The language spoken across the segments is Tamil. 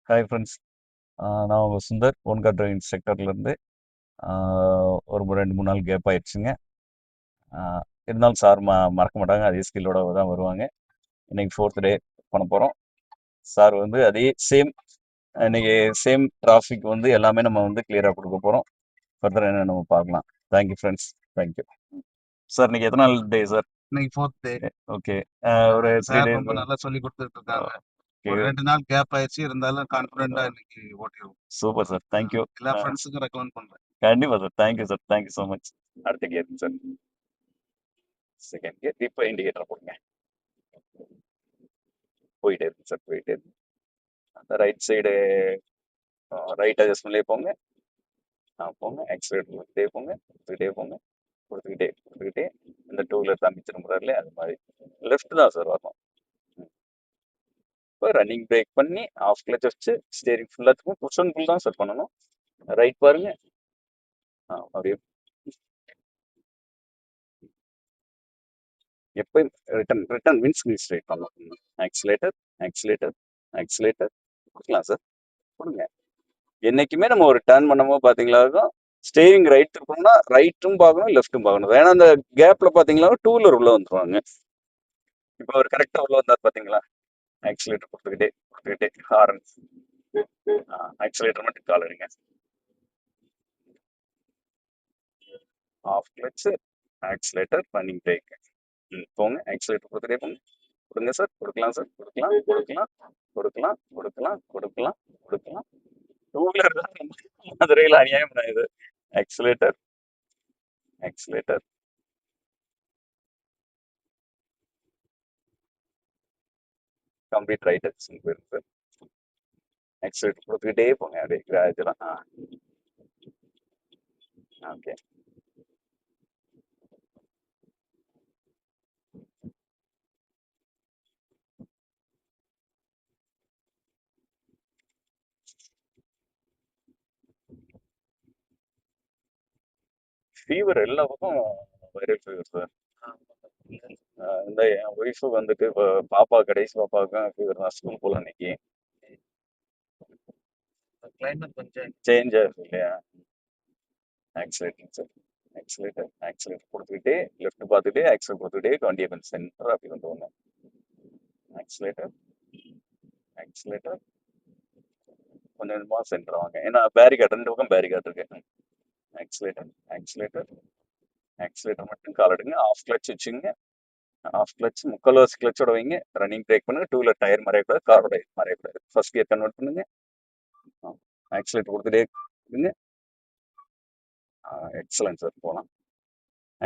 Hi friends. நான் உங்கள் சுந்தர் ஓன்கார் டிரைவிங் செக்டர்லேருந்து. ஒரு 2-3 நாள் கேப் ஆயிடுச்சுங்க. இருந்தாலும் சார் மறக்க மாட்டாங்க. அதே ஸ்கில்லோட தான் வருவாங்க. இன்னைக்கு 4th டே பண்ண போகிறோம். சார் வந்து அதே இன்னைக்கு சேம் டிராஃபிக் வந்து எல்லாமே நம்ம வந்து கிளியராக கொடுக்க போகிறோம். ஃபர்தர் என்ன நம்ம பார்க்கலாம். Thank you friends. Thank you sir. இன்னைக்கு எத்தனை நாள் டே சார்? இன்னைக்கு 4th டே. ஓகே. ஒரு 3 சார் டேஸ் ரொம்ப நல்லா சொல்லி கொடுத்துட்டு இருக்காங்க. ஒரு ஓகே. 2 நாள் கேப் ஆயிடுச்சு, இருந்தாலும் கான்ஃபிடென்ட்டா இன்னைக்கு ஓட்டிருவோம். Super sir. தேங்க்யூ. எல்லா ஃப்ரெண்ட்ஸுக்கும் ரெக்கமெண்ட் பண்றேன். கண்டிப்பாக sir. Thank you sir. Thank you so much. அடுத்த கேட் சார். Second gate. இப்போ இண்டிகேட்டர் போடுங்க. போயிட்டே இருக்கு சார். போயிட்டே இருக்கு. அந்த ரைட் சைடு ரைட் அட்ஜஸ்ட்மெண்ட்லேயே போங்க. போங்க. ஆக்சிலேட்டர் கொடுத்துட்டே போங்க. கொடுத்துக்கிட்டே போங்க. கொடுத்துக்கிட்டே இந்த டூ வீலர் தம்பி திரும்புறாருல அது மாதிரி லெஃப்ட் தான் சார் வரணும். இப்போ ரன்னிங் பிரேக் பண்ணி ஆஃப் கிளச் வச்சு ஸ்டேரிங் ஃபுல்லாத்துக்கும் புஷ் அண்ட் புல் தான் சார் பண்ணணும். ரைட் பாருங்க. அப்படியே எப்பயும் ரிட்டர்ன் விண்ட்ஸ்கிரீன் ஸ்ட்ரைட் பண்ணணும். ஆக்சிலேட்டர் ஆக்சிலேட்டர் ஆக்சிலேட்டர் கொடுக்கலாம் சார். கொடுங்க. என்னைக்குமே நம்ம ஒரு டர்ன் பண்ணும்போது பார்த்தீங்களா ஸ்டேரிங் ரைட் இருக்கணும்னா ரைட்டும் பார்க்கணும் லெஃப்ட்டும் பார்க்கணும். ஏன்னா அந்த கேப்ல பார்த்தீங்களா டூ வீலர் உள்ள வந்துருவாங்க. இப்போ அவர் கரெக்டாக உள்ள வந்தார் பார்த்தீங்களா? ஆக்சிலேட்டர் கொடுத்துக்கிட்டே ஹாரன். ஆக்சிலேட்டர் மட்டும் கால் எடுங்க. Of clutch accelerator running brake. போங்க. ஆக்சிலேட்டர் கொடுத்துட்டே போங்க. கொடுங்க சார். கொடுக்கலாம் சார். கொடுக்கலாம். டூ வீலர் தான் மதுரையில் அநியாயம் இது. ஆக்சிலேட்டர் கம்ப்ளீட் ரைட் அட்ஜஸ்ட்மெண்ட் போயிருக்கு சார். ஆக்சிலேட்டர் கொடுத்துக்கிட்டே போங்க. அப்படியே கிராஜுவலா. ஓகே. ஃபீவர் எல்லா பக்கம் வைரல் ஃபீவர் சார். இந்த என் ஒய்ஃபு வந்துட்டு இப்போ கடைசி பாப்பாவுக்கும் ஃபீவர் தான். ஸ்கூல் போகல இன்னைக்கு. கிளைமேட் கொஞ்சம் சேஞ்ச் ஆகுது இல்லையா? Accelerator sir. ஆக்சிலேட்டர் கொடுத்துக்கிட்டே லெஃப்ட் பார்த்துட்டே ஆக்சிலேட்டர் கொடுத்துக்கிட்டே வண்டியை கொஞ்சம் சென்டர் அப்படி கொண்டு வாங்க. ஆக்சிலேட்டர் கொஞ்சம் கொஞ்சமாக சென்டர் வாங்க. ஏன்னா பேரிகார்டு 2 பக்கம் பேரிகார்டு இருக்கு. ஆக்சிலேட்டர் மட்டும் கால் எடுங்க. ஆஃப் கிளச் வச்சுங்க. ஆஃப் கிளச் முக்கால்வாசி கிளச்சோட வைங்க. ரன்னிங் பிரேக் பண்ணுங்க. டூ வீலர் டயர் மறையக்கூடாது. காரோட மறையக்கூடாது. ஃபர்ஸ்ட் கியர் கன்வெர்ட் பண்ணுங்க. ஆக்சிலேட்டர் கொடுத்துட்டே இருங்க. Excellent sir. போகலாம்.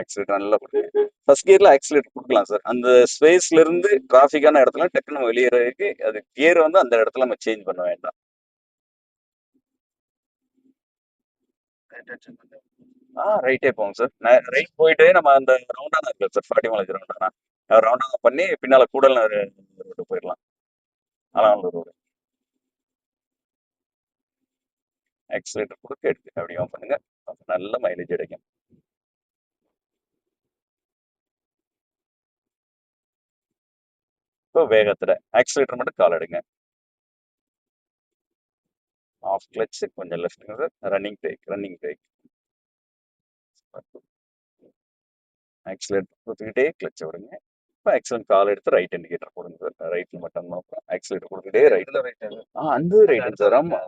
ஆக்சிலேட்டர் நல்லா கொடுங்க. ஃபர்ஸ்ட் கியர்ல ஆக்சிலேட்டர் கொடுக்கலாம் சார். அந்த ஸ்பேஸ்ல இருந்து டிராஃபிக்கான இடத்துல டக்குன்னு நம்ம வெளியேறதுக்கு அது கியர் வந்து அந்த இடத்துல நம்ம சேஞ்ச் பண்ண வேண்டாம். ரைட்டே போங்க சார். ரைட் போயிட்டு நம்ம அந்த ரவுண்டானா இருக்கு சார். 40 மைலேஜ் ரவுண்டானா பண்ணி பின்னால கூடல் ரோடு போயிடலாம். அலங்காநல்லூர் ரோடு. ஆக்சிலேட்டர் கொடுக்க எடுத்து அப்படியே பண்ணுங்க. நல்ல மைலேஜ் கிடைக்கும். இப்போ வேகத்துல ஆக்சிலேட்டர் மட்டும் கால் எடுங்க. ஆஃப் கிளச் கொஞ்சம் லெஃப்ட்டுங்க சார். Running break. ஆக்சிலேட்டர் கொடுத்துக்கிட்டே கிளச் விடுங்க. இப்போ ஆக்சிலேட்டர் கால் எடுத்து ரைட் இண்டிகேட்டர் போடுங்க சார். ரைட்ல மட்டும் ஆக்சிலேட்டர் கொடுத்துக்கிட்டே ரைட். அந்த ரைட் சார். ஆமா.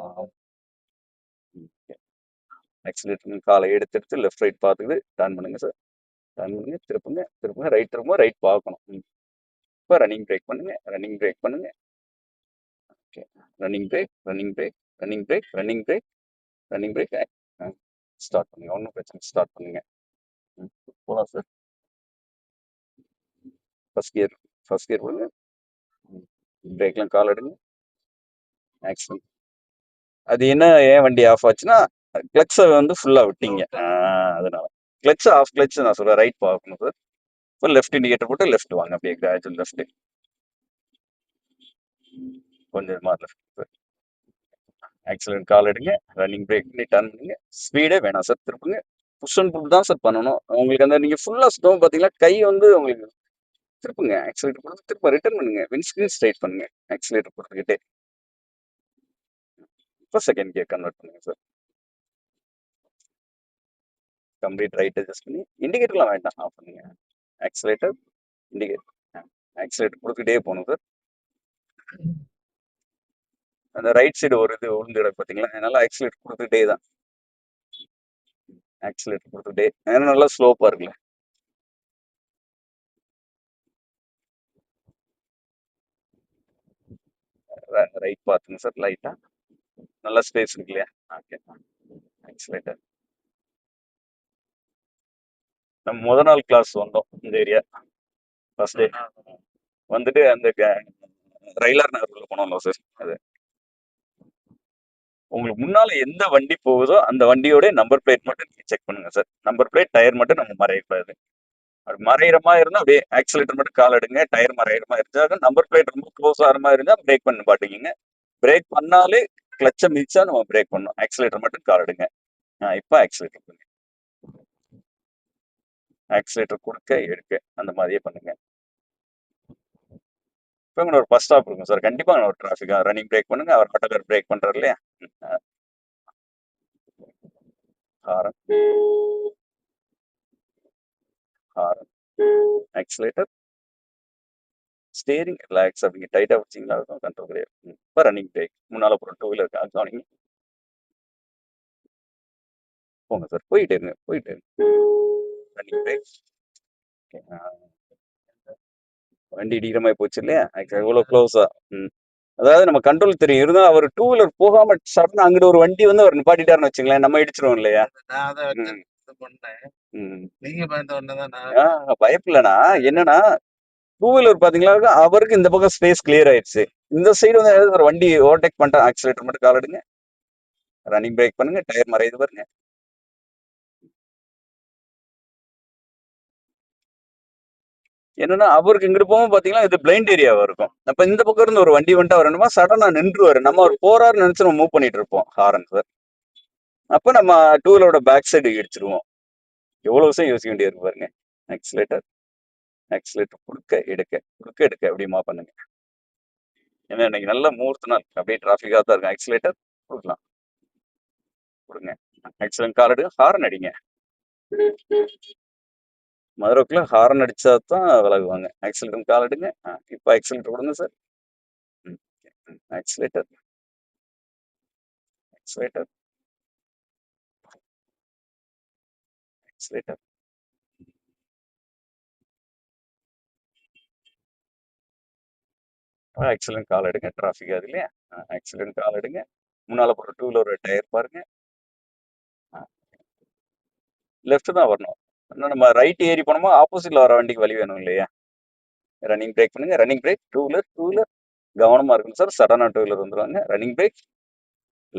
ஆக்சிலேட்டர் காலை எடுத்து லெஃப்ட் ரைட் பார்த்துக்கிட்டு டர்ன் பண்ணுங்க சார். டர்ன் பண்ணுங்க. திருப்புங்க. ரைட் பார்க்கணும். இப்போ ரன்னிங் பிரேக் பண்ணுங்க. ஓகே. Running break. ஸ்டார்ட் பண்ணுங்க. ஒன்றும் பிரச்சனை. ஸ்டார்ட் பண்ணுங்க. போகலாம் சார். ஃபர்ஸ்ட் கியர் கொடுங்க. பிரேக்லாம் கால் எடுங்க. ஆக்சிடென்ட் அது என்ன ஏன் வண்டி ஆஃப் ஆச்சுன்னா கிளச்சை வந்து ஃபுல்லாக விட்டீங்க. அதனால ஆஃப் கிளச் நான் சொல்கிறேன். ரைட் பார்க்கணும் சார். இப்போ லெஃப்ட் இண்டிகேட்டர் போட்டு லெஃப்ட் வாங்க. அப்படியே கிராஜுவல் லெஃப்ட். கொஞ்சமாக லெஃப்ட். ஆக்சிலேட்டர் கால் எடுங்க. ரன்னிங் பிரேக் பண்ணி டர்ன் பண்ணுங்க. ஸ்பீடே வேணாம் சார். திருப்புங்க. புஷ் அண்ட் புல் தான் சார் பண்ணணும். உங்களுக்கு அந்த நீங்கள் ஃபுல்லாக சுத்தம் பார்த்தீங்கன்னா கை வந்து உங்களுக்கு திருப்புங்க. ஆக்சிலேட்டர் கொடுத்து திரும்ப ரிட்டர்ன் பண்ணுங்க. விண்ட்ஸ்கிரீன் ஸ்ட்ரைட் பண்ணுங்க. ஆக்சிலேட்டர் கொடுத்துக்கிட்டே இப்போ செகண்ட் கியர் கன்வெர்ட் பண்ணுங்க சார். கம்ப்ளீட் ரைட் அட்ஜஸ்ட் பண்ணி இண்டிகேட்டர்லாம் வேண்டாம், ஆஃப் பண்ணுங்க. ஆக்சிலேட்டர், இண்டிகேட்டர், ஆக்சிலேட்டர் கொடுத்துட்டே போகணும் சார். அந்த ரைட் சைடு ஒரு இது உளுந்து கிடக்கு பார்த்தீங்களா, அதனால ஆக்சிலேட்டர் கொடுத்துட்டே தான். ஆக்சிலேட்டர் கொடுத்துட்டே ஏன்னா நல்லா ஸ்லோப்பாக இருக்குல்ல. ரைட் பார்த்துங்க சார், லைட்டாக நல்லா ஸ்பேஸ் இருக்கு இல்லையா. ஓகே. ஆக்சிலேட்டர் நம்ம முத நாள் கிளாஸ் வந்தோம் இந்த ஏரியா, ஃபர்ஸ்ட் டே வந்துட்டு அந்த ரயிலார் நகருக்குள்ள போனோம்ல சார். அது உங்களுக்கு முன்னால எந்த வண்டி போகுதோ அந்த வண்டியோட நம்பர் பிளேட் மட்டும் நீங்க செக் பண்ணுங்க சார். நம்பர் பிளேட், டயர் மட்டும் நம்ம மறையக்கூடாது. அது மறையிறமா இருந்தா அப்படியே ஆக்சிலேட்டர் மட்டும் கால் எடுங்க. டயர் மறையிறமா இருந்தா நம்பர் பிளேட் ரொம்ப க்ளோஸ் ஆகிற மாதிரி இருந்தா பிரேக் பண்ண பாட்டுங்க. பிரேக் பண்ணாலே கிளச்சை மிதிச்சா நம்ம பிரேக் பண்ணணும். ஆக்சிலேட்டர் மட்டும் கால் எடுங்க. இப்போ ஆக்சிலேட்டர் பண்ணுங்க. ஆக்சிலேட்டர் கொடுக்க எடுக்க அந்த மாதிரியே பண்ணுங்க. இப்போ ஒரு பஸ் ஸ்டாப் இருக்கும் சார், கண்டிப்பா ஒரு டிராஃபிக் ரன்னிங் பிரேக் பண்ணுங்க. அவர் ஆட்டோக்கார் பிரேக் பண்றாரு இல்லையா. Horn, horn, accelerator, steering relax. அப்படிங்க டைட்டா வச்சிங்களா இருக்கும், கண்ட்ரோல் கிடையாது. இப்போ ரன்னிங் பிரேக், முன்னால போகிற டூ வீலர் கவனிங்க. போங்க சார், போயிட்டே இருங்க, போயிட்டே இருங்க. Running break. வண்டி இடிக்கிற மாதிரி போச்சு இல்லையா, எவ்வளோ க்ளோஸா. அதாவது நம்ம கண்ட்ரோல் தெரியும் இருந்தா அவர் டூ வீலர் போகாம சடனா அங்கிட்டு ஒரு வண்டி வந்து அவர் நிப்பாட்டிட்டாருன்னு வச்சுங்களேன், நம்ம இடிச்சிருவோம் இல்லையா. நான் அதை வச்சு இது பண்ணேன். நீங்க பயந்த உடனே தான் பயப்பில்லனா என்னன்னா, டூ வீலர் பாத்தீங்களா அவருக்கு இந்த பக்கம் ஸ்பேஸ் கிளியர் ஆயிடுச்சு. இந்த சைடு வந்து ஒரு வண்டி ஓவர்டேக் பண்ணிட்டா ஆக்சிலேட்டர் மட்டும் கால் எடுங்க. ரன்னிங் பிரேக் பண்ணுங்க. டயர் மறையுது பாருங்க. என்னன்னா அவருக்கு இங்கிட்டு போகும் பாத்தீங்கன்னா இது பிளைண்ட் ஏரியாவா இருக்கும். அப்ப இந்த பக்கம் இருந்து ஒரு வண்டி வந்துட்டு வரணுமா சடனா நின்றுவாரு. நம்ம அவர் போறாருன்னு நினைச்சு நம்ம மூவ் பண்ணிட்டு இருப்போம் ஹாரன் சார். அப்ப நம்ம டூ வீலரோட பேக் சைடு இடிச்சிருவோம். எவ்வளவு விஷயம் யோசிக்க வேண்டியது பாருங்க. ஆக்சிலேட்டர், ஆக்சிலேட்டர் கொடுக்க எடுக்க, கொடுக்க எடுக்க எப்படிமா பண்ணுங்க. ஏன்னா இன்னைக்கு நல்ல முகூர்த்த நாள், அப்படியே டிராஃபிக்காக தான் இருக்கும். ஆக்சிலேட்டர் கொடுக்கலாம், கொடுங்க. ஆக்சிலேட்டர் கால் எடுங்க, ஹாரன் அடிங்க. மதுரைக்குள்ள ஹாரன் அடிச்சா தான் விலகுவாங்க. ஆக்சிலேட்டர் கால் எடுங்க. இப்போ ஆக்சிலேட்டர் கொடுங்க sir. Accelerator, accelerator, accelerator. Accelerator கால் எடுங்க, டிராஃபிக் ஆகுது இல்லையா. ஆக்சிலேட்டர் கால் எடுங்க. முன்னால போகிற டூ வீலர் டயர் பாருங்க. லெஃப்ட் தான் வரணும். இன்னும் நம்ம ரைட் ஏறி போனோமா ஆப்போசிட்ல வர வண்டிக்கு வழி வேணும் இல்லையா. ரன்னிங் பிரேக் பண்ணுங்க. ரன்னிங் பிரேக், டூ வீலர் கவனமா இருக்கணும் சார். சடனா டூ வீலர் வந்துருவாங்க. ரன்னிங் பிரேக்,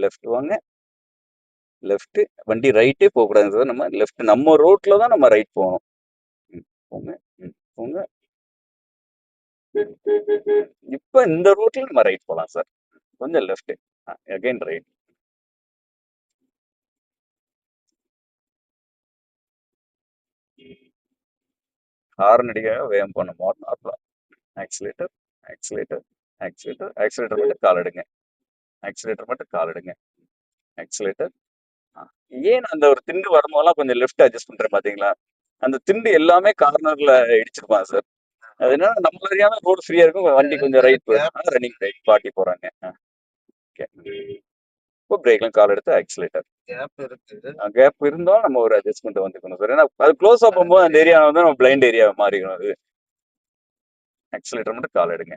லெஃப்ட் வாங்க. லெஃப்ட் வண்டி ரைட்டே போகக்கூடாது சார். நம்ம லெஃப்ட், நம்ம ரோட்ல தான் நம்ம ரைட் போகணும். போங்க, போங்க. இப்ப இந்த ரோட்ல நம்ம ரைட் போகலாம் சார். கொஞ்சம் லெஃப்ட், அகைன் ரைட். ஹார்ன் அடிக்க வேகம் பண்ண மாட்டோம். ஆக்சிலேட்டர், ஆக்சிலேட்டர், ஆக்சிலேட்டர், ஆக்சிலேட்டர் மட்டும் கால் எடுங்க. ஆக்சிலேட்டர் மட்டும் கால் எடுங்க. ஆக்சிலேட்டர். ஏன் அந்த ஒரு திண்டு வரும்போதெல்லாம் கொஞ்சம் லெஃப்ட் அட்ஜஸ்ட் பண்றேன் பாத்தீங்களா. அந்த திண்டு எல்லாமே கார்னர்ல இடிச்சிருப்பான் சார். அது என்ன நம்ம அறியாம ரோடு ஃப்ரீயா இருக்கும், வண்டி கொஞ்சம் ரைட் போயிடும். ரன்னிங் ரைட் பாட்டி போறாங்க. இப்போ பிரேக்லாம் கால் எடுத்து ஆக்சிலேட்டர். கேப் இருந்தாலும் நம்ம ஒரு அட்ஜஸ்ட்மெண்ட் வந்துக்கணும் சார். ஏன்னா அது க்ளோஸா போகும்போது அந்த ஏரியா வந்து நம்ம பிளைண்ட் ஏரியா மாறிக்கணும். அது ஆக்சிலேட்டர் மட்டும் கால் எடுங்க.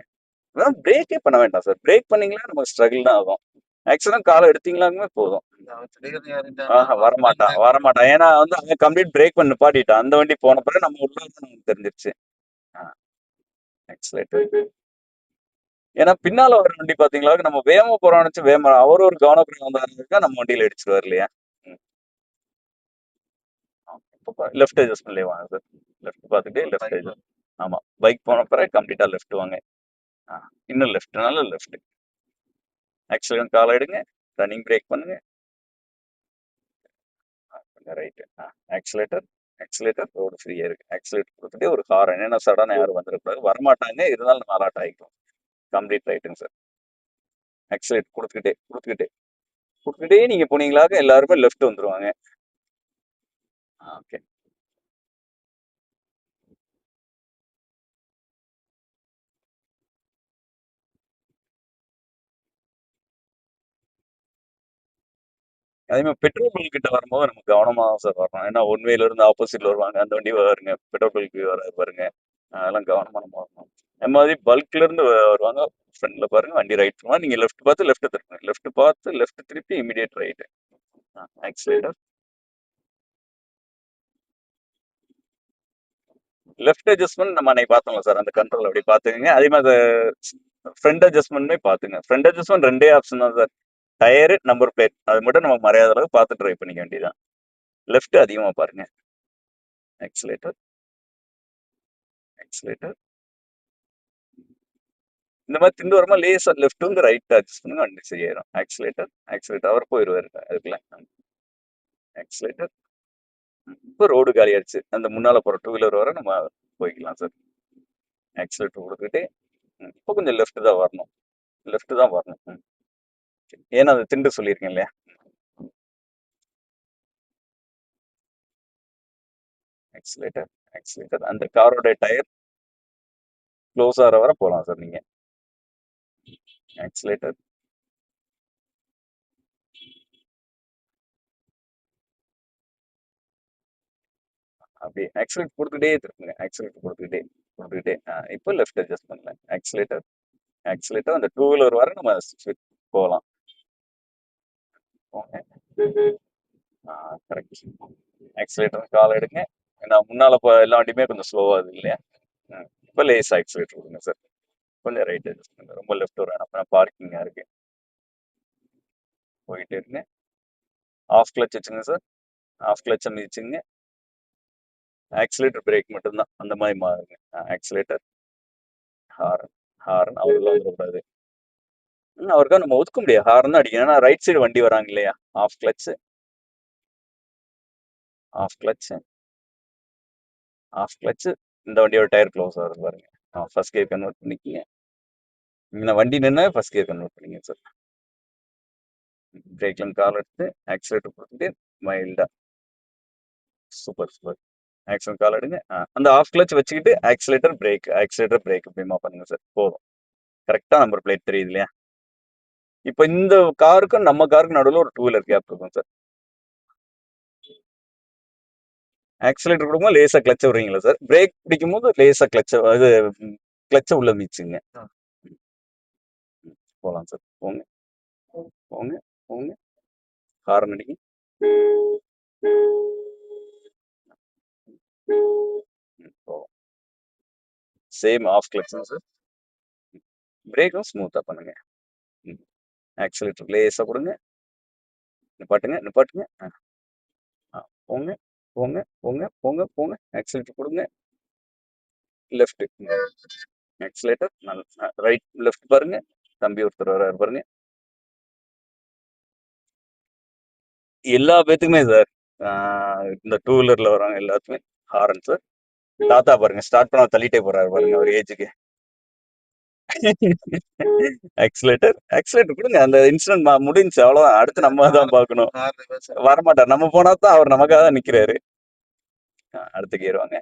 அதான் பிரேக்கே பண்ண வேண்டாம் சார். பிரேக் பண்ணீங்களா நம்ம ஸ்ட்ரகிள் தான் ஆகும். ஆக்சிடென்ட் காலை எடுத்தீங்களாமே போதும். வரமாட்டான். ஏன்னா வந்து அவன் கம்ப்ளீட் பிரேக் பண்ணி நிப்பாட்டிட்டான். அந்த வண்டி போன பிறகு நம்ம உள்ள நமக்கு தெரிஞ்சிருச்சு. ஆக்சிலேட்டர். ஏன்னா பின்னால வர வண்டி பாத்தீங்களா, நம்ம வேகமா போறோம்னு நினைச்சு வேகமா அவர் ஒரு கவனக்குறைவா வந்தாருக்கா நம்ம வண்டியில அடிச்சிருவாரு இல்லையா. லெஃப்ட் அட்ஜஸ்ட்மெண்ட்லயே வாங்க சார். லெஃப்ட் பார்த்துட்டு லெஃப்ட் அட்ஜஸ்ட். ஆமா, பைக் போன பிறகு கம்ப்ளீட்டா லெஃப்ட் வாங்க. இன்னும் லெஃப்ட்னால லெஃப்ட். ஆக்சிலேட்டர் காலை எடுங்க. ரன்னிங் பிரேக் பண்ணுங்க. ரைட். ஆக்சிலேட்டர், ஆக்சிலேட்டர் ரோடு ஃப்ரீயா இருக்கு. ஆக்சிலேட்டர் கொடுத்துட்டு ஒரு ஹாரன். ஏன்னா சடனா யாரும் வந்துடக்கூடாது. வரமாட்டாங்க, இருந்தாலும் நம்ம அலாட் ஆகிக்கும். கம்ப்ளீட் ரைட்டுங்க சார். ஆக்சிலேட்டர் கொடுத்துக்கிட்டே கொடுத்துட்டே நீங்க போனீங்களாக்க எல்லாருமே லெஃப்ட் வந்துருவாங்க. ஓகே. அதே மாதிரி பெட்ரோல் பங்க் கிட்ட வரும்போது நம்ம கவனமா சார் வரணும். ஏன்னா ஒன் வேல இருந்து ஆப்போசிட்ல வருவாங்க. அந்த வண்டி வருங்க. பெட்ரோல் பங்க் வராது பாருங்க. அதெல்லாம் கவனமா நம்ம வரணும். அதே மாதிரி பல்க்ல இருந்து வருவாங்க. ஃப்ரண்ட்ல பாருங்க வண்டி ரைட் போனா நீங்க லெஃப்ட் பார்த்து லெஃப்ட் திருப்பணும். லெஃப்ட் பார்த்து லெஃப்ட் திருப்பி immediate right. Accelerator left adjustment நம்ம அன்னைக்கு பார்த்தோம்ல சார், அந்த கண்ட்ரோல் அப்படி பார்த்துக்கங்க. அதே மாதிரி ஃப்ரண்ட் அட்ஜஸ்ட்மெண்ட்மே பார்த்துங்க. ஃப்ரண்ட் அட்ஜஸ்ட்மெண்ட் ரெண்டே ஆப்ஷன் தான் சார். Tyre, number plate. அது மட்டும் நம்ம மறையாத அளவுக்கு பார்த்து ட்ரை பண்ணிக்க வேண்டியதான். லெஃப்ட் அதிகமா பாருங்க. ஆக்சிலேட்டர் ஆக்சிலேட்டர் இந்த மாதிரி திண்டு வரமா லேசா லெஃப்ட் வந்து ரைட் அட்ஜஸ்ட் பண்ணுங்க, வண்டி சரியாயிரும். ஆக்சிலேட்டர் ஆக்சிலேட்டர் அவர் போயிடுவாரு அதுக்குள்ள. ஆக்சிலேட்டர் இப்போ ரோடு காலி ஆயிடுச்சு. அந்த முன்னால போற டூ வீலர் வர நம்ம போய்க்கலாம் சார். ஆக்சிலேட்டர் கொடுத்துக்கிட்டே இப்போ கொஞ்சம் லெஃப்ட் தான் வரணும். லெஃப்ட் தான் வரணும். ஏன்னா அது திண்டு சொல்லியிருக்கேன் இல்லையா. ஆக்சிலேட்டர் ஆக்சிலேட்டர் அந்த காரோட டயர் க்ளோஸ் ஆகிற வர போகலாம் சார் நீங்க. ஆக்சிலேட்டர் அப்படியே ஆக்சிலேட் கொடுத்துட்டே இருக்குங்க. ஆக்சிலேட் கொடுத்துக்கிட்டே இப்போ லெஃப்ட் அட்ஜஸ்ட் பண்ணல. ஆக்சிலேட்டர் ஆக்சிலேட்டர் அந்த டூ வீலர் வர நம்ம போகலாம். போங்க. கரெக்ட். ஆக்சிலேட்டர் கால் எடுங்க. ஏன்னா முன்னால எல்லா வண்டியுமே கொஞ்சம் ஸ்லோவா இருக்கு இல்லையா. இப்போ லேஸ் ஆக்சிலேட்டர் கொடுங்க சார். கொஞ்சம் ரைட் அட்ஜஸ்ட் பண்ணுங்க. ரொம்ப லெஃப்ட் வர வேணாம், பார்க்கிங்கா இருக்கு. போயிட்டே இருங்க. ஆஃப் கிளச் வச்சுங்க சார். ஆஃப் கிளச்சை மிதிச்சுங்க. ஆக்சிலேட்டர் பிரேக் மட்டும்தான் அந்த மாதிரி மாறுங்க. ஆக்சிலேட்டர் ஹாரன் ஹாரன் அவருக்குள்ள வந்துடக்கூடாது. அவருக்கா நம்ம ஒதுக்க முடியாது. ஹாரன் தான் அடிக்கணும். ஏன்னா ரைட் சைடு வண்டி வராங்க இல்லையா. Off clutch off clutch off clutch. இந்த வண்டியோட டயர் க்ளோஸ் ஆகுது பாருங்க. ஃபர்ஸ்ட் கியர் கன்வெர்ட் பண்ணிக்கிங்க. நான் வண்டி நின்று ஃபர்ஸ்ட் கியர் கன்வெர்ட் பண்ணிங்க சார். பிரேக்ல கால் எடுத்து ஆக்சிலேட்டர் கொடுத்துட்டு மைல்டா. Super super. ஆக்சிலேட்டர் கால் எடுங்க. அந்த ஆஃப் கிளச் வச்சுக்கிட்டு ஆக்சிலேட்டர் பிரேக் இப்படிமா பண்ணுங்க சார். போதும். கரெக்டா நம்பர் பிளேட் தெரியுது இல்லையா. இப்போ இந்த காருக்கும் நம்ம காருக்கும் நடுவில் ஒரு டூ வீலர் கேப் இருக்கும் சார். ஆக்சிலேட்டர் கொடுக்கும்போது லேசா கிளச்ச விடுறீங்களா சார். பிரேக் பிடிக்கும் போது லேசா கிளச்ச உள்ள மிச்சுங்க. போகலாம் சார். போங்க போங்க போங்க. ஹாரன் அடிங்க. போவோம். Same half clutch sir. பிரேக்கும் ஸ்மூத்தா பண்ணுங்க. ஆக்சிலேட்டர் லேசா கொடுங்க. நிப்பாட்டுங்க. போங்க போங்க போங்க போங்க போங்க. ஆக்சிலேட்டர் கொடுங்க. லெஃப்ட் ஆக்சிலேட்டர் ரைட் லெஃப்ட் பாருங்க. தம்பி ஒருத்தர் வர்றாரு பாருங்க. எல்லா பேத்துக்குமே சார். இந்த டூ வீலர்ல வர்றவங்க எல்லாத்துக்குமே ஹாரன் சார். தாத்தா பாருங்க ஸ்டார்ட் பண்ண தள்ளிட்டே போறாரு பாருங்க ஒரு ஏஜுக்கு. ஆக்சிலேட்டர் கொடுங்க. அந்த இன்சிடென்ட் முடிஞ்சு அவ்வளவுதான். அடுத்து நம்ம தான் பார்க்கணும். வரமாட்டார். நம்ம போனா தான் அவர் நமக்காக தான் நிக்கிறாரு. அடுத்த கியர் வாங்க.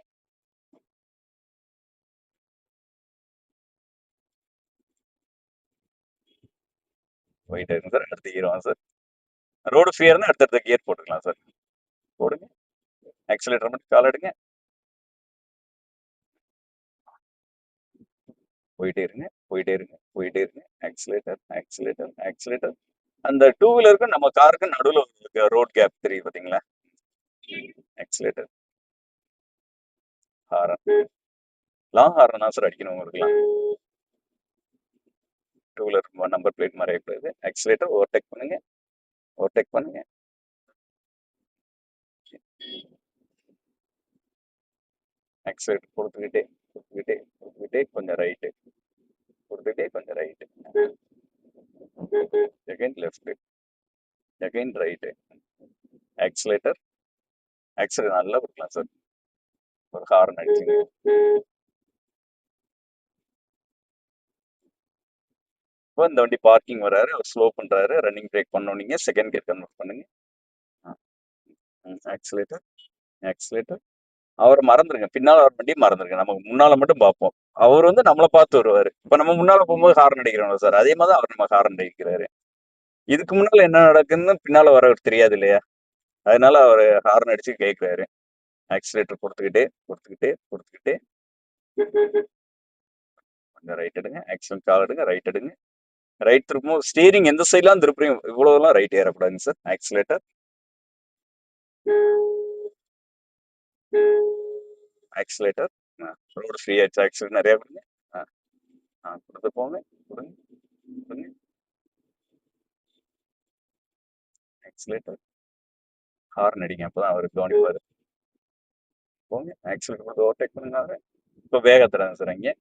போயிட்டே இருக்கு சார். அடுத்த கியர் வாங்க சார். ரோடு ஃப்ரீயா இருந்தா அடுத்தடுத்த கியர் போட்டுக்கலாம் சார். போடுங்க. ஆக்சிலேட்டர் மட்டும் கால் எடுங்க. போயிட்டே இருங்க. ஆக்சிலேட்டர். அந்த டூ வீலருக்கும் நம்ம காருக்கும் நடுவில் ரோட் கேப் தெரியும் பாத்தீங்களா. ஆக்சிலேட்டர் ஹாரன் லாங் ஹாரன் தான் சார் அடிக்கணும் உங்களுக்குலாம். டூ வீலர் நம்பர் பிளேட் மறையக்கூடாது. ஆக்சிலேட்டர் ஓவர்டேக் பண்ணுங்க. ஆக்சிலேட்டர் கொடுத்துக்கிட்டே கொஞ்சம் right. Again left. Again right. Accelerator நல்லா கொடுக்கலாம் சார். ஒரு ஹாரன் அடிச்சுங்க. இப்போ இந்த வண்டி பார்க்கிங் வராரு, அவர் ஸ்லோ பண்றாரு, ரன்னிங் பிரேக் பண்ணோன்னீங்க, செகண்ட் கியர் கன்வெர்ட் பண்ணுங்க. Accelerator, accelerator. அவர மறந்துருங்க. பின்னால வர வண்டிய மறந்துருங்க. நமக்கு முன்னால மட்டும் பார்ப்போம். அவர் வந்து நம்மள பார்த்து வருவாரு. இப்ப நம்ம முன்னால போகும்போது ஹார்ன் அடிக்கிறோம்ல சார், அதே மாரி தான் அவர் நம்ம ஹார்ன் அடிக்கிறாரு. இதுக்கு முன்னால என்ன நடக்குதுன்னு பின்னால வரவருக்கு தெரியாது இல்லையா? அதனால அவரு ஹார்ன் அடிச்சு கேட்கிறாரு. ஆக்சிலேட்டர் கொடுத்துக்கிட்டே, கொடுத்துக்கிட்டே, கொடுத்துக்கிட்டே கொஞ்சம் ரைட் எடுங்க. ஆக்சிடென்ட் கால் எடுங்க, ரைட் எடுங்க. ரைட் திருப்பும்போது ஸ்டீரிங் எந்த சைட்லாம் திருப்புறீங்க, இவ்வளவுலாம் ரைட் ஏறக்கூடாதுங்க sir. Accelerator, accelerator. Road free ஆயிடுச்சு. ஆக்சிலேட்டர் நிறைய கொடுங்க. கொடுத்து போங்க. கொடுங்க, கொடுங்க. ஆக்சிலேட்டர், ஹார்ன் அடிங்க. அப்பதான் அவருக்கு கவனிப்பாரு. போங்க. ஆக்சிலேட்டர் கொடுத்து ஓவர்டேக் பண்ணுங்க அவரை. இப்போ வேகத்துறாங்க சார் அங்கே.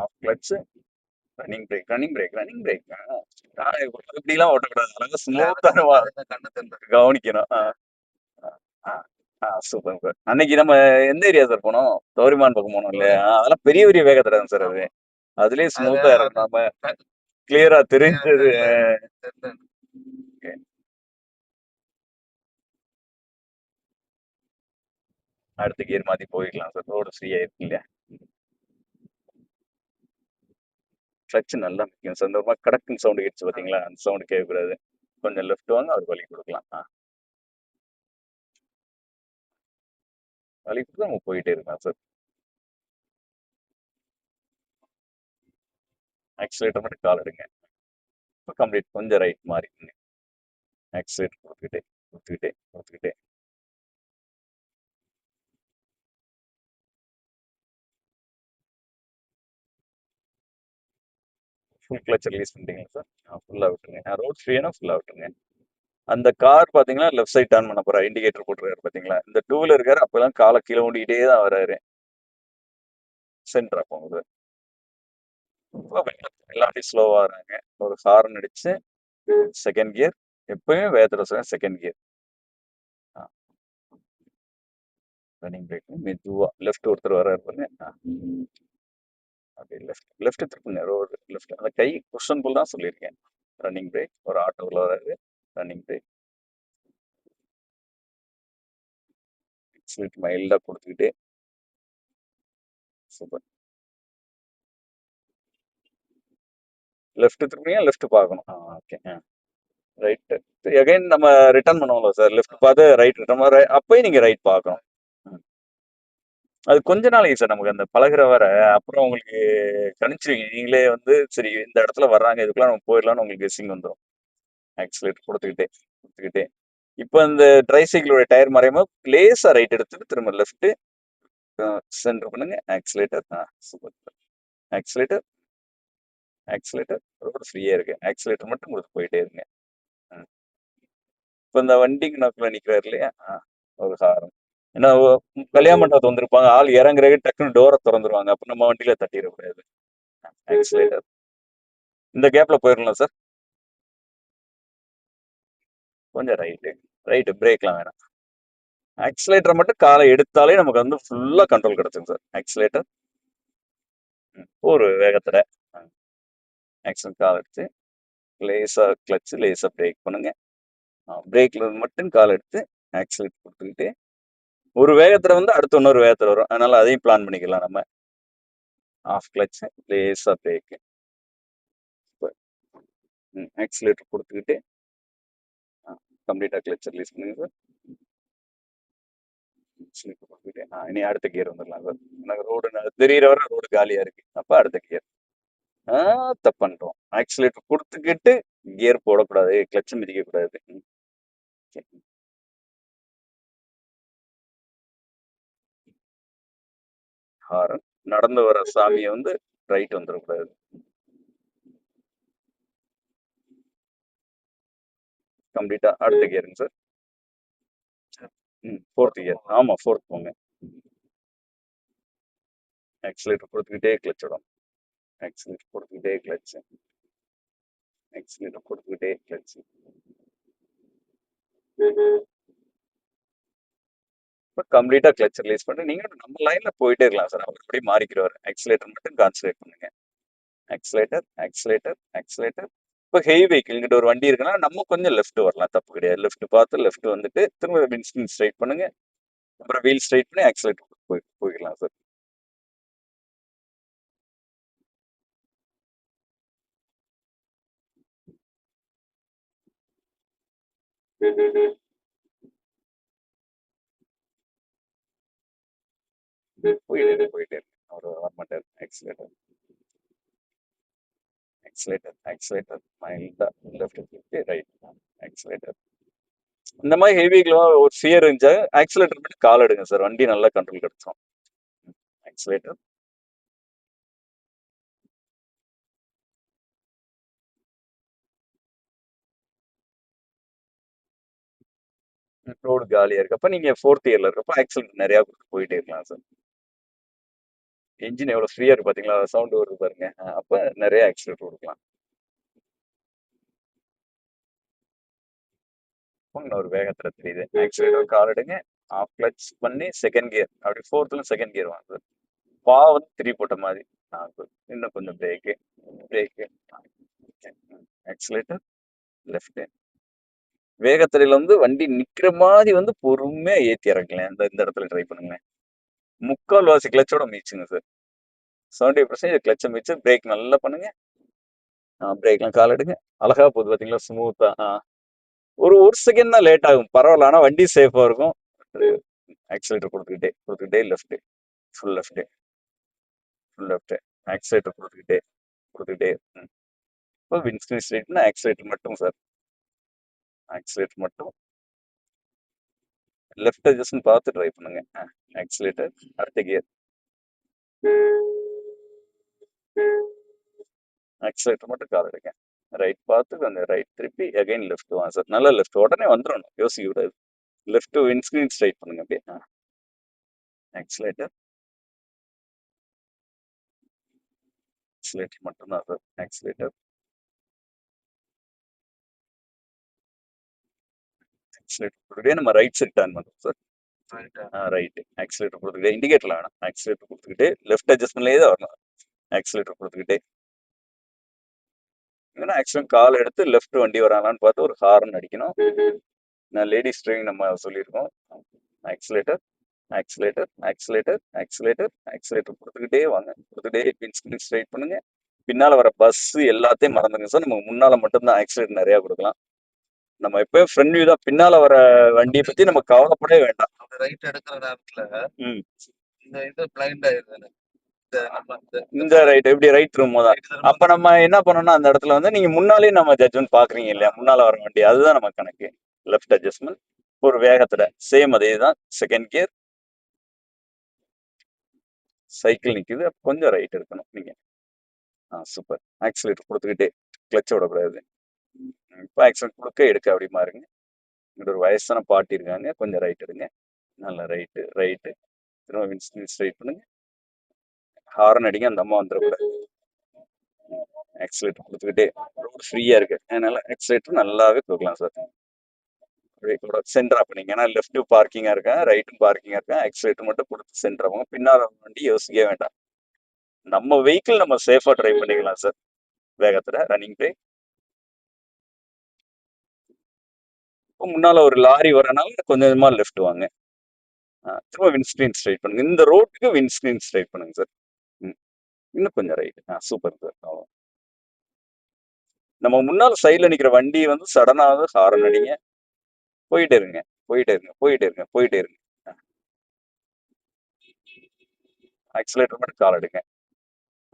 Off clutch, running brake, running brake, running brake. இப்படிலாம் ஓட்டக்கூடாது. அழகா ஸ்மூத்தான கண்ணு தெரியல. கவனிக்கணும். Super sir. அன்னைக்கு நம்ம எந்த ஏரியா சார் போனோம்? தௌரிமான் பக்கம் போனோம் இல்லையா? அதெல்லாம் பெரிய பெரிய வேகத்துல தான் சார் அது. அதுலயே ஸ்மூத்தா இருக்கும். நம்ம கிளியரா தெரிஞ்சது. Okay. அடுத்த கியர் மாத்தி போயிடலாம் சார். ரோடு ஃப்ரீயா இருக்கு இல்லையா? கிளட்ச் நல்லா முக்கியம் சார். இந்த ஒரு மாதிரி கடக்குன்னு சவுண்டு கேட்டுச்சு பாத்தீங்களா? அந்த சவுண்டு கேட்கக்கூடாது. கொஞ்சம் லெஃப்ட் வாங்க, அவர் வழி கொடுக்கலாம். வழி கொடுத்து நம்ம போயிட்டே இருக்கலாம் சார். ஆக்சிலேட்டர் மட்டும் கால் எடுங்க. இப்போ கம்ப்ளீட். கொஞ்சம் ரைட் மாறிக்குங்க. ஆக்சிலேட்டர் கொடுத்துக்கிட்டே, கொடுத்துக்கிட்டே, கொடுத்துக்கிட்டே. ஃபுல் கிளட்ச் ரிலீஸ் பண்ணிட்டீங்களா சார்? ஃபுல்லா விட்டுருங்க. ரோட் ஃப்ரீனா ஃபுல்லா விட்டுருங்க. அந்த கார் பாத்தீங்கன்னா லெஃப்ட் சைட் டர்ன் பண்ண போறா. இண்டிகேட்டர் போட்டுருக்காரு பாத்தீங்களா? இந்த டூ வீலர் இருக்காரு. அப்பெல்லாம் காலை கீழே ஊண்டிக்கிட்டே தான் வராரு. சென்டரா போகுது. எல்லாத்தையும் ஸ்லோவா வராங்க. ஒரு ஹார்ன் அடிச்சு செகண்ட் கியர். எப்பயுமே வேகத்துல செகண்ட் கியர். ரன்னிங் பிரேக் மெதுவா லெஃப்ட் ஒருத்தர் வராரு பாருங்க. அப்படியே லெஃப்ட் லெஃப்ட் திருப்புங்க. Road left. அந்த கை புஷன் புல் தான் சொல்லியிருக்கேன். Running brake. ஒரு ஆட்டோவில் வராரு. Running brake. ஸ்லிட் மைல்டா கொடுத்துக்கிட்டே. சூப்பர். லெஃப்ட் திரும்பிங்க. லெஃப்ட் பார்க்கணும். ஓகே. ரைட். எகைன் நம்ம ரிட்டர்ன் பண்ணுவோம்ல சார். லெஃப்ட் பார்த்து ரைட் ரிட்டர்ன் அப்பயும் நீங்க ரைட் பார்க்கணும். அது கொஞ்ச நாளைக்கு சார் நமக்கு அந்த பழகுற வர. அப்புறம் உங்களுக்கு கணிச்சிருவீங்க நீங்களே வந்து சரி இந்த இடத்துல வர்றாங்க, இதுக்குள்ள நம்ம போயிடலாம்னு உங்களுக்கு கெஸ்ஸிங் வந்துடும். ஆக்சிலேட்டர் கொடுத்துக்கிட்டே, கொடுத்துக்கிட்டே. இப்போ இந்த ட்ரை சைக்கிளோட டயர் மறையும்போது லேசா ரைட் எடுத்துட்டு திரும்ப லெஃப்ட் சென்டர் பண்ணுங்க. Accelerator. Super. Accelerator, accelerator. Road ஃப்ரீயா இருக்கு. ஆக்சிலேட்டர் மட்டும் கொடுத்து போயிட்டே இருங்க. இப்போ இந்த வண்டிக்கு நோக்கில் நிற்கிறாரு இல்லையா? ஒரு ஹாரம். ஏன்னா கல்யாண மண்டபத்தை வந்திருப்பாங்க. ஆள் இறங்குறதுக்கு டக்குன்னு டோரை திறந்துருவாங்க. அப்போ நம்ம வண்டியில தட்டிடக்கூடாது. ஆக்சிலேட்டர். இந்த கேப்ல போயிடலாம் சார். கொஞ்சம் ரைட்டு. ரைட்டு பிரேக்லாம் வேணாம். ஆக்சிலேட்டரை மட்டும் காலை எடுத்தாலே நமக்கு வந்து ஃபுல்லா கண்ட்ரோல் கிடைச்சிடும் சார். ஆக்சிலேட்டர் ஒரு வேகத்துல ஆக்சிலேட்டர் கால் எடுத்து லேசா கிளச்சு லேசா பிரேக் பண்ணுங்க. பிரேக்ல மட்டும் கால் எடுத்து ஆக்சிலேட்டர் கொடுத்துக்கிட்டு ஒரு வேகத்துல வந்து அடுத்து இன்னொரு வேகத்துல வரும். அதனால அதையும் பிளான் பண்ணிக்கலாம் நம்ம. ஆஃப் கிளச் லேசா பிரேக். ஆக்சிலேட்டர் கொடுத்துக்கிட்டு கம்ப்ளீட்டா கிளச் ரிலீஸ் பண்ணுங்க சார். ஆக்சிலேட்டர் கொடுத்துக்கிட்டு இனி அடுத்த கியர் வந்துடலாம் சார். எனக்கு ரோடு தெரியிற வரை ரோடு காலியா இருக்கு. அப்ப அடுத்த கியர். தப்பு பண்ணிட்டோம். ஆக்சிலேட்டர் கொடுத்துக்கிட்டு கியர் போடக்கூடாது, கிளச் மிதிக்க கூடாது. ஹாரன். நடந்து வர சாமியை வந்து ரைட் வந்துடக்கூடாது. கம்ப்ளீட்டா அடுத்த கியருங்க சார். Fourth gear. ஆமா ஃபோர்த் போங்க. ஆக்சிலேட்டர் கொடுத்துக்கிட்டே கிளச் விடும். ஆக்சிலேட்டர் கொடுத்துக்கிட்டே கிளச். ஆக்சிலேட்டர் கொடுத்துக்கிட்டே கிளச். கம்ப்ளீட்டா கிளச் ரிலீஸ் பண்ணி நீங்க நம்ம லைன்ல போயிட்டே இருக்கலாம் சார். அவர் அப்படியே மாறிக்கிறவர். ஆக்சிலேட்டர் மட்டும் கான்சன்ட்ரேட் பண்ணுங்க. Accelerator, accelerator, accelerator. இப்போ ஹெவி வெஹிக்கிள் இங்கிட்ட ஒரு வண்டி இருக்குன்னா நம்ம கொஞ்சம் லெஃப்ட் வரலாம், தப்பு கிடையாது. லெஃப்ட் பார்த்து லெஃப்ட் வந்துட்டு திரும்ப விண்ட்ஸ்கிரீன் ஸ்ட்ரைட் பண்ணுங்க. அப்புறம் வீல் ஸ்ட்ரைட் பண்ணி ஆக்சிலேட்டர் போயிடலாம் சார். போயிட்டே இருக்கு. அவர் வரமாட்டார். ஆக்சிலேட்டர், ஆக்சிலேட்டர், ஆக்சிலேட்டர், மைல்டா லெஃப்ட் ரைட், ஆக்சிலேட்டர். இந்த மாதிரி ஹெவிக்கெல்லாம் ஒரு ஃபியர் இருந்துச்சா ஆக்சிலேட்டர் மட்டும் கால் எடுங்க சார், வண்டி நல்லா கண்ட்ரோல் கிடைச்சோம். ஆக்சிலேட்டர், ரோடு காலியா இருக்கு. அப்ப நீங்க ஃபோர்த் இயர்ல இருக்கப்ப ஆக்சிலேட்டர் நிறைய கொடுத்து போயிட்டே இருக்கலாம் சார். என்ஜின் எவ்வளவு ஃப்ரீயா இருக்கு பாத்தீங்களா, சவுண்ட் வருது பாருங்க. அப்ப நிறைய ஆக்சிலேட்டர் கொடுக்கலாம். இன்னொரு வேகத்துல தெரியுது. ஆக்சிலேட்டர் கால் எடுங்க, ஆஃப் கிளச் பண்ணி செகண்ட் கியர், அப்படி ஃபோர்த்ல செகண்ட் கியர் வாங்க சார். பா வந்து 3 போட்ட மாதிரி. good. இன்னும் கொஞ்சம் பிரேக்கு, பிரேக்கு, ஆக்சிலேட்டர், லெஃப்ட். வேகத்திரையில வந்து வண்டி நிக்கிற மாதிரி வந்து பொறுமையா ஏத்தி இறக்கலாம். இந்த இடத்துல ட்ரை பண்ணுங்க. முக்கால் வாசி கிளச்சோட மீச்சுங்க சார். 70% கிளச்சை மீச்சு பிரேக் நல்லா பண்ணுங்க. பிரேக்லாம் கால் எடுங்க. அழகா போகுது பாத்தீங்களா, ஸ்மூத்தா. ஒரு ஒரு செகண்ட் தான் லேட் ஆகும், பரவாயில்ல. ஆனா வண்டி சேஃபா இருக்கும். ஆக்சிலேட்டர் கொடுத்துக்கிட்டே left, full left, full left. Accelerator கொடுத்துக்கிட்டே. இப்போ விண்ட்ஸ்கிரீன் ஸ்ட்ரைட்னா ஆக்சிலேட்டர் மட்டும் சார். ஆக்சிலேட்டர் மட்டும் லெஃப்ட் அட்ஜஸ்ட்மென்ட் பார்த்து ட்ரை பண்ணுங்க. ஆக்சிலேட்டர், அடுத்த கியர், ஆக்சிலேட்டர் மட்டும் கால் எடுங்க. ரைட் பார்த்து கொஞ்சம் ரைட் திருப்பி அகைன் லெஃப்ட் வாங்க சார். நல்லா லெஃப்ட் உடனே வந்துடணும், யோசிக்க கூடாது. லெஃப்ட் விண்ட்ஸ்கிரீன் ஸ்ட்ரைட் பண்ணுங்க அப்படியே. ஆக்சிலேட்டர், ஆக்சிலேட்டர் மட்டும்தான் சார். ஆக்சிலேட்டர், ஆக்சிலேட்டர் நம்ம ரைட் சைட் டர்ன் பண்ணுறோம் சார். ரைட் ஆக்சிலேட்டர் கொடுத்துக்கிட்டே, இண்டிகேட்டர்ல வேணாம், ஆக்சிலேட்டர் கொடுத்துக்கிட்டே லெஃப்ட் அட்ஜஸ்ட்மெண்ட்லேயே தான் வரணும். ஆக்சிலேட்டர் கொடுத்துக்கிட்டே. ஏன்னா ஆக்சுவலாக கால் எடுத்து லெஃப்ட் வண்டி வராங்களான்னு பார்த்து ஒரு ஹார்ன் அடிக்கணும். நான் லேடிஸ் ட்ரெயின் நம்ம சொல்லியிருக்கோம். Accelerator, accelerator, accelerator, accelerator, accelerator கொடுத்துக்கிட்டே வாங்க. கொடுத்துக்கிட்டே விண்ட்ஸ்கிரீன் ஸ்ட்ரைட் பண்ணுங்க. பின்னால வர பஸ் எல்லாத்தையும் மறந்துங்க சார். நம்ம முன்னால மட்டும்தான் ஆக்சிலேட்டர் நிறைய கொடுக்கலாம். நம்ம எப்பயும் ஃப்ரண்ட் வியூ தான், பின்னால வர வண்டியை பத்தி நம்ம கவலைப்படவே வேண்டாம். ரைட் எடுக்கிற நேரத்துல ம் இந்த இது பிளைண்ட் ஆயிருது. இந்த ரைட் எப்படி ரைட் ரூம் தான். அப்ப நம்ம என்ன பண்ணோம்னா அந்த இடத்துல வந்து நீங்க முன்னாலே நம்ம ஜட்ஜ்மெண்ட் பாக்குறீங்க இல்லையா, முன்னால வர வண்டி, அதுதான் நம்ம கணக்கு. லெஃப்ட் அட்ஜஸ்ட்மெண்ட் ஒரு வேகத்துல சேம் அதே தான். செகண்ட் கியர், சைக்கிள் நிக்குது, கொஞ்சம் ரைட் எடுக்கணும் நீங்க. சூப்பர். ஆக்சிலேட்டர் கொடுத்துக்கிட்டே, கிளச் விடக்கூடாது. இப்போ ஆக்சிலேட்டர் கொடுக்க எடுக்க அப்படி மாறுங்க. இங்க ஒரு வயசான பாட்டி இருக்காங்க, கொஞ்சம் ரைட் எடுங்க. நல்லா ரைட்டு ரைட்டு. திரும்ப விண்ட்ஸ்கிரீன் ஸ்ட்ரைட் பண்ணுங்க. ஹார்ன் அடிங்க, அந்த அம்மா வந்துடக்கூடாது. ஆக்சிலேட்டர் கொடுத்துக்கிட்டே, ரோடு ஃப்ரீயா இருக்கு, அதனால ஆக்சிலேட்டர் நல்லாவே கொடுக்கலாம் சார். அப்படியே கூட சென்டரா பண்ணீங்க, ஏன்னா லெஃப்ட் பார்க்கிங்கா இருக்கேன், ரைட்டும் பார்க்கிங்கா இருக்கேன். ஆக்சிலேட்டர் மட்டும் கொடுத்து சென்டர் ஆகும். பின்னால் வண்டி யோசிக்கவே வேண்டாம். நம்ம வெஹிக்கிள் நம்ம சேஃபா டிரைவ் பண்ணிக்கலாம் சார். வேகத்துல ரன்னிங் பிரேக். இப்போ முன்னால ஒரு லாரி வரனால கொஞ்சமா லெஃப்ட் வாங்க. திரும்ப விண்ட்ஸ்கிரீன் ஸ்ட்ரைட் பண்ணுங்க. இந்த ரோட்டுக்கு விண்ட்ஸ்கிரீன் ஸ்ட்ரைட் பண்ணுங்க சார். இன்னும் கொஞ்சம் ரைட். Super sir. நம்ம முன்னால சைட்ல நிக்கிற வண்டி வந்து சடனா வந்து ஹாரன் அடிங்க. போயிட்டே இருங்க, போயிட்டே இருங்க, போயிட்டே இருங்க, போயிட்டே இருங்க. ஆக்சிலேட்டர் மட்டும் கால் எடுங்க.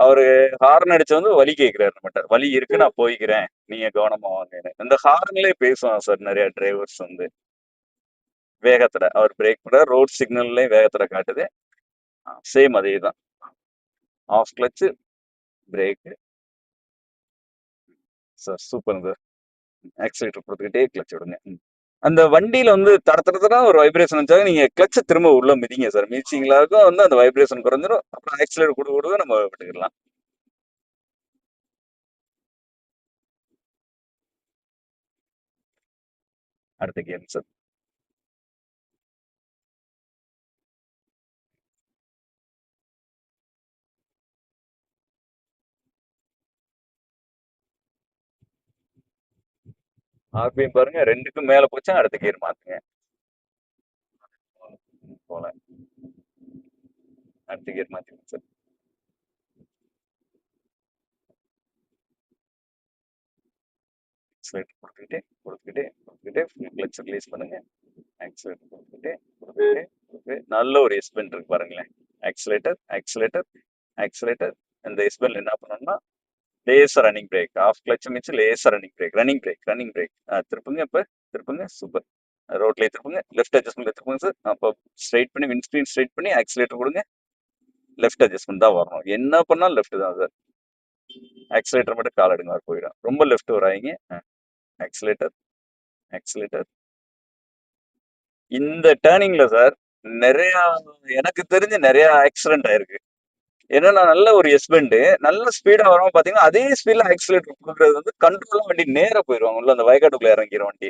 அவரு ஹார்ன் அடிச்சு வந்து வலி கேட்கிறாரு நம்மகிட்ட. வலி இருக்கு, நான் போய்க்கிறேன், நீங்க கவனமா வாங்கன்னு. இந்த ஹார்ன்லயே பேசுவாங்க சார் நிறைய டிரைவர்ஸ் வந்து. வேகத்துல அவர் பிரேக் பண்ற ரோட் சிக்னல்லையும் வேகத்துல காட்டுது. சேம் அதே தான். Off clutch, brake sir. Super sir. Accelerator கொடுத்துக்கிட்டே கிளச் விடுங்க. அந்த வண்டியில வந்து தட தட தட ஒரு வைப்ரேஷன் வச்சா நீங்க கிளச்ச திரும்ப உள்ள மிதிங்க சார். மிதிச்சிங்களாக்கும் வந்து அந்த வைப்ரேஷன் குறைஞ்சிரும். அப்புறம் ஆக்சிலேட்டர் கொடுக்க நம்ம விட்டுக்கலாம். அடுத்த கேம் சார். ஆர்பிஎம் பாருங்க 2க்கும் மேல போச்சா அடுத்த கியர் மாத்துங்க. போல அடுத்த கியர் மாத்திங்க சார். ஆக்சிலேட்டர் கொடுத்துக்கிட்டே ஃபுல் கிளச் ரிலீஸ் பண்ணுங்க. ஆக்சிலேட்டர் கொடுத்துக்கிட்டே நல்ல ஒரு எஸ்பெண்ட் இருக்கு பாருங்களேன். ஆக்சிலேட்டர் இந்த எஸ்பெண்ட் என்ன பண்ணணும்னா லேசர் ரன்னிங் பிரேக், ஆஃப் கிளச் மிச்சு லேசர் ரன்னிங் பிரேக். திருப்புங்க, இப்ப திருப்புங்க, சூப்பர். ரோட்லயே திருப்புங்க, லெஃப்ட் அட்ஜஸ்ட்மெண்ட்ல திருப்புங்க சார். அப்போ ஸ்ட்ரைட் பண்ணி விண்ட்ஸ்கிரீன் ஸ்ட்ரைட் பண்ணி ஆக்சிலேட்டர் கொடுங்க. லெஃப்ட் அட்ஜஸ்ட்மெண்ட் தான் வரணும், என்ன பண்ணாலும் லெஃப்ட் தான் சார். ஆக்சிலேட்டர் மட்டும் கால் எடுங்க, போயிடும். ரொம்ப லெஃப்ட் வராங்க. ஆக்சிலேட்டர் இந்த டேர்னிங்ல சார் நிறைய, எனக்கு தெரிஞ்சு நிறைய ஆக்சிடென்ட் ஆயிருக்கு. ஏன்னா நான் நல்ல ஒரு எஸ்பெண்டு நல்ல ஸ்பீடா வரும் பாத்தீங்கன்னா, அதே ஸ்பீட்ல ஆக்சிலேட்டர் கொடுக்குறது வந்து கண்ட்ரோலா வண்டி நேரா போயிடுவாங்க உள்ள, அந்த வயக்காட்டுக்குள்ள இறங்கிற வண்டி.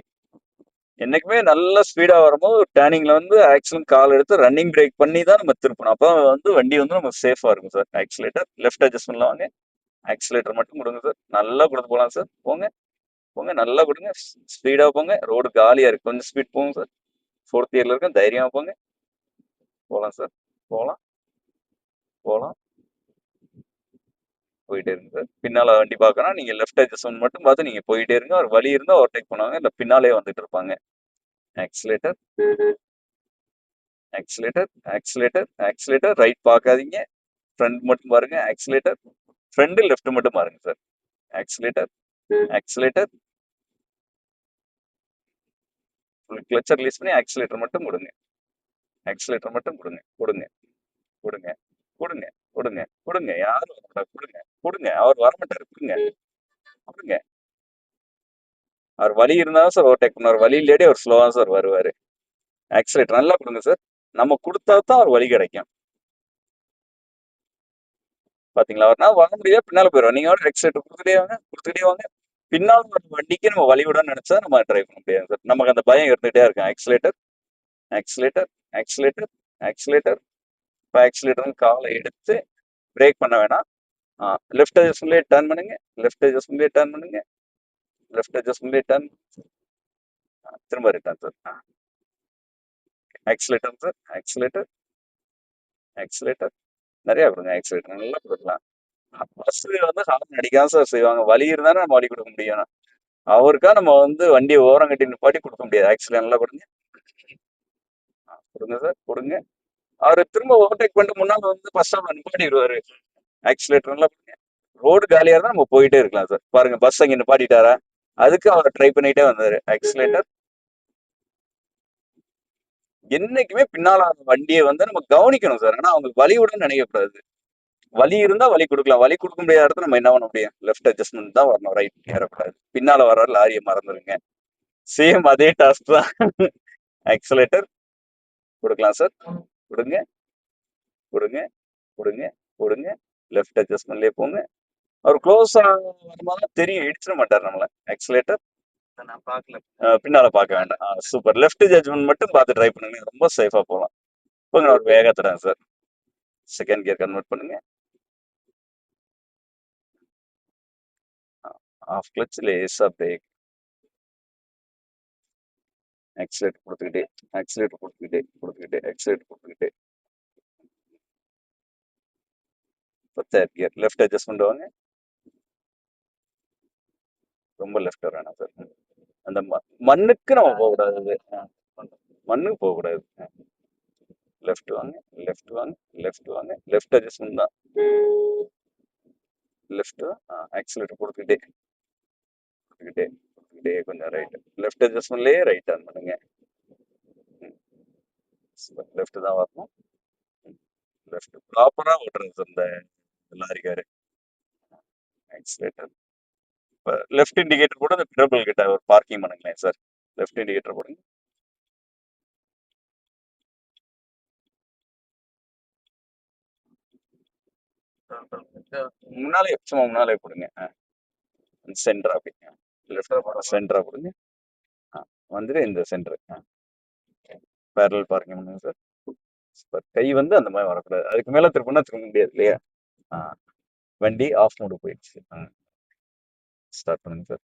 என்னைக்குமே நல்ல ஸ்பீடா வரும்போது டேர்னிங்ல வந்து ஆக்சிடென்ட் கால் எடுத்து ரன்னிங் பிரேக் பண்ணி தான் நம்ம திருப்பணும். அப்போ வந்து வண்டி வந்து நமக்கு சேஃபா இருக்கும் சார். ஆக்சிலேட்டர் லெஃப்ட் அட்ஜஸ்ட்மெண்ட்ல வாங்க. ஆக்சிலேட்டர் மட்டும் கொடுங்க சார். நல்லா கொடுத்து போகலாம் சார். போங்க நல்லா கொடுங்க. ஸ்பீடா போங்க. ரோடு காலியா இருக்கு, கொஞ்சம் ஸ்பீட் போங்க சார். 4th இயர்ல இருக்க, தைரியமா போங்க. போகலாம் சார். போகலாம் போயிட்டே இருங்க சார். பின்னால வண்டி பார்க்கணும், நீங்க லெஃப்ட் அட்ஜஸ்ட்மெண்ட் மட்டும் பார்த்து நீங்க போயிட்டே இருங்க. ஒரு வழி இருந்தா ஓவர்டேக் பண்ணுவாங்க, இல்ல பின்னாலே வந்துட்டு இருப்பாங்க. ஆக்சிலேட்டர் ரைட் பார்க்காதீங்க, ஃப்ரண்ட் மட்டும் பாருங்க. ஆக்சிலேட்டர் ஃப்ரண்ட் லெஃப்ட் மட்டும் பாருங்க sir. Accelerator full clutch release பண்ணி ஆக்சிலேட்டர் மட்டும் கொடுங்க. கொடுங்க. கொடுங்க கொடுங்க கொடுங்க யாரும் வரமாட்டார், கொடுங்க. அவர் வரமாட்டாரு, கொடுங்க. அவர் வழி இருந்தாலும் சார் ஓவர்டேக் பண்ணுவார், வழி இல்லாடி அவர் ஸ்லோவா சார் வருவாரு. ஆக்சிலேட்டர் நல்லா கொடுங்க சார். நம்ம கொடுத்தா தான் அவர் வழி கிடைக்கும். பாத்தீங்களா, அவர்னா வர முடியாது, பின்னால போயிடும். நீங்க ஆக்சிலேட்டர் கொடுத்துட்டே வாங்க. பின்னால் வர வண்டிக்கு நம்ம வழி விடணும்னு நினைச்சா நம்ம டிரைவ் பண்ண முடியாது சார். நமக்கு அந்த பயம் இருந்துகிட்டே இருக்கும். ஆக்சிலேட்டர் இப்போ ஆக்சிலேட்டர் காலை எடுத்து பிரேக் பண்ண வேணாம். லெஃப்ட் அட்ஜஸ்ட்மெண்ட்லேயே டர்ன் பண்ணுங்க. திரும்ப ரிட்டர்ன் சார். ஆக்சிலேட்டர் நிறைய கொடுங்க. ஆக்சிலேட்டர் நல்லா கொடுக்கலாம். பஸ் வந்து ஹார்ன் அடிக்காம சார் செய்வாங்க, வழி இருந்தாலும் நம்ம வழி கொடுக்க முடியும். அவருக்கா நம்ம வந்து வண்டியை ஓரம் கட்டி நிப்பாட்டி கொடுக்க முடியாது. ஆக்சிலேட்டர் நல்லா கொடுங்க சார். அவரு திரும்ப ஓவர்டேக் பண்ணிட்டு முன்னால வந்து பஸ் ஸ்டாப்ல நிப்பாட்டிடுவாரு. ஆக்சிலேட்டர் நல்லா கொடுங்க. ரோடு காலியா இருந்தா நம்ம போயிட்டே இருக்கலாம் சார். பாருங்க, பஸ் அங்க நிப்பாட்டிட்டாரா, அதுக்கு அவர் ட்ரை பண்ணிட்டே வந்தாரு. ஆக்சிலேட்டர் என்னைக்குமே பின்னால வண்டியை வந்து நம்ம கவனிக்கணும் சார். ஆனா அவங்களுக்கு வழி விடணும்னு நினைக்கக்கூடாது. வழி இருந்தா வழி கொடுக்கலாம், வழி கொடுக்க முடியாத இடத்துல நம்ம என்ன பண்ண முடியும்? லெஃப்ட் அட்ஜஸ்ட்மெண்ட் தான் வரணும், ரைட் ஏறக்கூடாது. பின்னால வர லாரியை மறந்துருங்க. சேம் அதே டாஸ்க் தான். ஆக்சிலேட்டர் கொடுக்கலாம் சார். கொடுங்க. லெஃப்ட் அட்ஜஸ்ட்மெண்ட்லயே போங்க. அவர் க்ளோஸ் வரும்போது தெரியும், இடிச்சிட மாட்டார் நம்மள. ஆக்சிலேட்டர் நான் பார்க்கல. பின்னால பார்க்க வேண்டாம். சூப்பர். லெஃப்ட் ஜட்ஜ்மெண்ட் மட்டும் பார்த்து ட்ரை பண்ணுங்க, ரொம்ப சேஃபா போகலாம். இப்போ அவர் வேகத்துறேன் சார். செகண்ட் கியர் கன்வெர்ட் பண்ணுங்க. ஆஃப் கிளச் லேசா பிரேக். ஆக்சிலேட்டர் கொடுத்துக்கிட்டே இப்போ தேர்ட் கியர் லெஃப்ட் அட்ஜஸ்ட்மெண்ட் வாங்க. ரொம்ப லெஃப்ட் வேணாம் சார். அந்த மண்ணுக்கு நம்ம போகக்கூடாது, மண்ணுக்கு போகக்கூடாது. லெஃப்ட் வாங்க. லெஃப்ட் அட்ஜஸ்ட்மெண்ட் தான். லெஃப்ட் ஆக்சிலேட்டர் கொடுத்துக்கிட்டே கொஞ்சம் ரைட். லெஃப்ட் அட்ஜஸ்ட்மெண்ட்லயே ரைட் டர்ன் பண்ணுங்க. லெஃப்ட் தான் வரணும். லெஃப்ட் ப்ராப்பரா ஓட்டுறது சார் இந்த லாரிக்காரு. ஆக்சிலேட்டர் இப்போ லெஃப்ட் இண்டிகேட்டர் கூட இந்த பிரபல் கிட்ட ஒரு பார்க்கிங் பண்ணுங்களேன் சார். லெஃப்ட் இண்டிகேட்டர் போடுங்க. முன்னாலே கொடுங்க. சென்டர் அப்படி லெஃப்ட் சென்டரா கொடுங்க. வந்துட்டு இந்த சென்டர் பேரல் பார்க்கிங் பண்ணுங்க சார். கை வந்து அந்த மாதிரி வரக்கூடாது, அதுக்கு மேல திருப்பினா திரும்ப முடியாது இல்லையா. வண்டி ஆஃப் மோடு போயிடுச்சு. ஸ்டார்ட் பண்ணுங்க சார்.